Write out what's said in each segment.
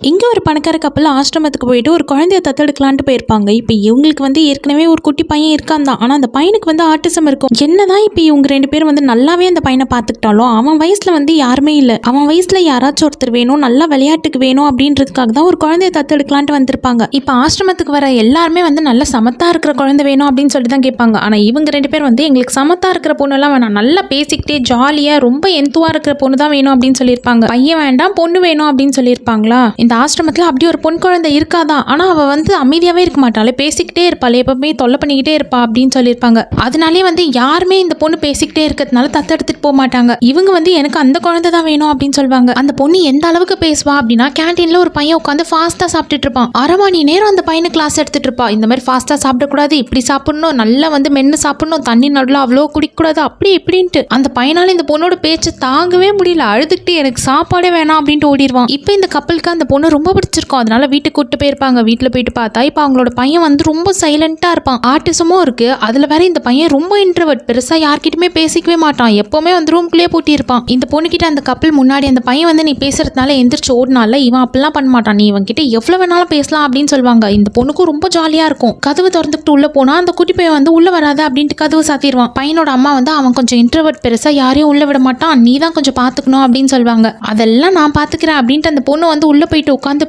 இங்கே ஒரு பணக்கார கப்பல் ஆசிரமத்துக்கு போயிட்டு ஒரு குழந்தைய தத்தெடுக்கலான்ட்டு போயிருப்பாங்க. இப்போ இவங்களுக்கு வந்து ஏற்கனவே ஒரு குட்டி பையன் இருக்கான் தான். ஆனால் அந்த பையனுக்கு வந்து ஆட்டிசம் இருக்கும். என்னதான் இப்போ இவங்க 2 பேரும் வந்து நல்லாவே அந்த பையனை பார்த்துக்கிட்டாலும் அவன் வயசுல வந்து யாருமே இல்லை. அவன் வயசுல யாராச்சும் ஒருத்தர் வேணும், நல்லா விளையாட்டுக்கு வேணும் அப்படின்றதுக்காக தான் ஒரு குழந்தைய தத்தெடுக்கலான்ட்டு வந்திருப்பாங்க. இப்போ ஆசிரமத்துக்கு வர எல்லாருமே வந்து நல்ல சமத்தா இருக்கிற குழந்தை வேணும் அப்படின்னு சொல்லி தான் கேட்பாங்க. ஆனால் இவங்க 2 பேர் வந்து எங்களுக்கு சமத்தா இருக்கிற பொண்ணெல்லாம் வேணாம், நல்லா பேசிக்கிட்டே ஜாலியாக ரொம்ப எந்துவா இருக்கிற பொண்ணு தான் வேணும் அப்படின்னு சொல்லியிருப்பாங்க. பையன் வேண்டாம் பொண்ணு வேணும் அப்படின்னு சொல்லியிருப்பாங்களா. இந்த ஆசிரமத்தில் அப்படி ஒரு பொன் குழந்தை இருக்காதான். ஆனால் அவள் வந்து அமைதியாகவே இருக்க மாட்டாளே, பேசிக்கிட்டே இருப்பாள், எப்பவுமே தொல்லை பண்ணிக்கிட்டே இருப்பா அப்படின்னு சொல்லியிருப்பாங்க. அதனாலே வந்து யாருமே இந்த பொண்ணு பேசிக்கிட்டே இருக்கிறதுனால தத்தெடுத்துட்டு போக மாட்டாங்க. இவங்க வந்து எனக்கு அந்த குழந்தை தான் வேணும் அப்படின்னு சொல்லுவாங்க. அந்த பொண்ணு எந்த அளவுக்கு பேசுவா அப்படின்னா, கேன்டீன்ல ஒரு பையன் உட்காந்து ஃபாஸ்ட்டாக சாப்பிட்டுட்டு இருப்பான். 1/2 மணி நேரம் அந்த பையனை கிளாஸ் எடுத்துட்டு இருப்பா. இந்த மாதிரி ஃபாஸ்ட்டாக சாப்பிடக்கூடாது, இப்படி சாப்பிடணும், நல்லா வந்து மென்று சாப்பிடணும், தண்ணி நடுவில் அவ்வளோ குடிக்கக்கூடாது, அப்படி இப்படின்ட்டு அந்த பையனால இந்த பொண்ணோட பேச்சு தாங்கவே முடியல. அழுதுகிட்டு எனக்கு சாப்பாடே வேணாம் அப்படின்ட்டு ஓடிடுவான். இப்போ இந்த கப்பலுக்கு அந்த பொண்ணு ரொம்ப பிடிச்சிருக்கும். அதனால வீட்டுக்கு கூட்டு போயிருப்பாங்க. வீட்டில் போயிட்டு பார்த்தா இப்போ அவங்களோட பையன் வந்து ரொம்ப சைலண்டா இருப்பான். ஆர்டிசமும் இருக்கு. அதுல வேற இந்த பையன் ரொம்ப இன்ட்ரோவர்ட், பெருசா யார்கிட்டயுமே பேசிக்கவே மாட்டான். எப்பவுமே வந்து ரூம்குள்ளேயே பூட்டி இருப்பான். இந்த பொண்ணுகிட்ட அந்த கப்பல் முன்னாடி அந்த பையன் வந்து நீ பேசுறதுனால எந்திரிச்சு ஓடினால இவன் அப்படிலாம் பண்ண மாட்டான், நீ இவன் கிட்ட எவ்வளவு வேணாலும் பேசலாம் அப்படின்னு சொல்லுவாங்க. இந்த பொண்ணுக்கும் ரொம்ப ஜாலியா இருக்கும். கதவு திறந்துட்டு உள்ள போனா அந்த குட்டி பையன் வந்து உள்ள வராது அப்படின்ட்டு கதவு சாத்திடுவான். பையனோட அம்மா வந்து அவன் கொஞ்சம் இன்ட்ரோவர்ட், பெருசா யாரையும் உள்ள விட மாட்டான், நீ தான் கொஞ்சம் பாத்துக்கணும் அப்படின்னு சொல்லுவாங்க. அதெல்லாம் நான் பாத்துக்கிறேன் அப்படின்ட்டு அந்த பொண்ணு வந்து உள்ள போயிட்டு உட்காந்து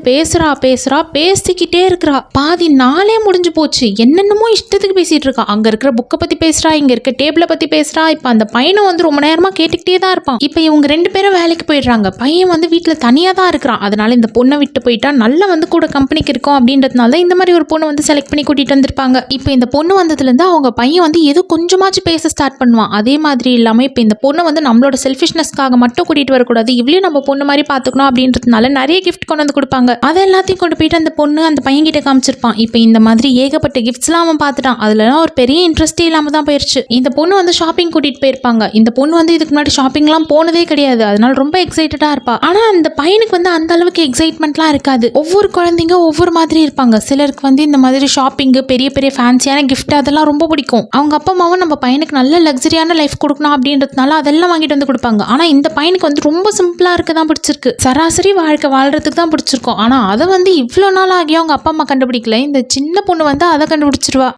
பேசிக்கிட்டே இருக்கிறா. பாதி நாளே முடிஞ்சு போச்சு. என்னென்னமோ இஷ்டத்துக்கு பேசிட்டு இருக்கா. அங்க இருக்கிற புக்கை பத்தி பேசுறா, இங்க இருக்க டேபிளை பத்தி பேசுறா. இப்ப அந்த பையனும் வந்து ரொம்ப நேரமா கேட்டுக்கிட்டே தான் இருப்பான். இப்ப இவங்க 2 பேரும் வேலைக்கு போயிடுறாங்க. பையன் வந்து வீட்டுல தனியா தான் இருக்கிறான். அதனால இந்த பொண்ணை விட்டு போயிட்டா நல்லா வந்து கூட கம்பெனிக்கு இருக்கும் அப்படின்றதுனால இந்த மாதிரி ஒரு பொண்ணு வந்து செலக்ட் பண்ணி கூட்டிட்டு வந்திருப்பாங்க. இப்ப இந்த பொண்ணு வந்ததுல இருந்து அவங்க பையன் வந்து ஏதோ கொஞ்சமாச்சும் பேச ஸ்டார்ட் பண்ணுவான். அதே மாதிரி இல்லாம இப்ப இந்த பொண்ணு வந்து நம்மளோட செல்ஃபிஷ்னஸ்க்காக மட்டும் கூட்டிட்டு வரக்கூடாது, இவ்வளவு நம்ம பொண்ணு மாதிரி பாத்துக்கணும் அப்படின்றதுனால நிறைய கிஃப்ட் கொண்டு வந்து கொடுப்பாங்க. அதை எல்லாத்தையும் கொண்டு போயிட்டு அந்த பொண்ணு அந்த பையன் கிட்ட காமிச்சிருப்பான். இப்போ இந்த மாதிரி ஏகப்பட்ட கிஃப்ட்ஸ்லாம் அவன் பார்த்துட்டான். அதுலலாம் ஒரு பெரிய இன்ட்ரெஸ்டே இல்லாம தான் போயிருச்சு. இந்த பொண்ணு வந்து ஷாப்பிங் கூட்டிட்டு போயிருப்பாங்க. இந்த பொண்ணு வந்து இதுக்கு முன்னாடி ஷாப்பிங்லாம் போனதே கிடையாது. அதனால ரொம்ப எக்ஸைட்டடா இருப்பா. ஆனா அந்த பையனுக்கு வந்து அந்த அளவுக்கு எக்ஸைட்மெண்ட்லாம் இருக்காது. ஒவ்வொரு குழந்தைங்க ஒவ்வொரு மாதிரி இருப்பாங்க. சிலருக்கு வந்து இந்த மாதிரி ஷாப்பிங், பெரிய பெரிய ஃபேன்சியான கிஃப்ட் அதெல்லாம் ரொம்ப பிடிக்கும். அவங்க அப்பா அம்மாவும் நம்ம பையனுக்கு நல்ல லக்ஸரியான லைஃப் கொடுக்கணும் அப்படின்றதுனால அதெல்லாம் வாங்கிட்டு வந்து கொடுப்பாங்க. ஆனா இந்த பையனுக்கு வந்து ரொம்ப சிம்பிளா இருக்க தான் பிடிச்சிருக்கு. சராசரி வாழ்க்கை வாழ்றதுக்கு தான் பிடிச்சிருக்கும். ஆனா அதை வந்து இவ்வளோ நாள் ஆகியும் அவங்க அப்பா அம்மா கண்டுபிடிக்கல. இந்த சின்ன பொண்ணு வந்து அதை கண்டுபிடிச்சிருவா.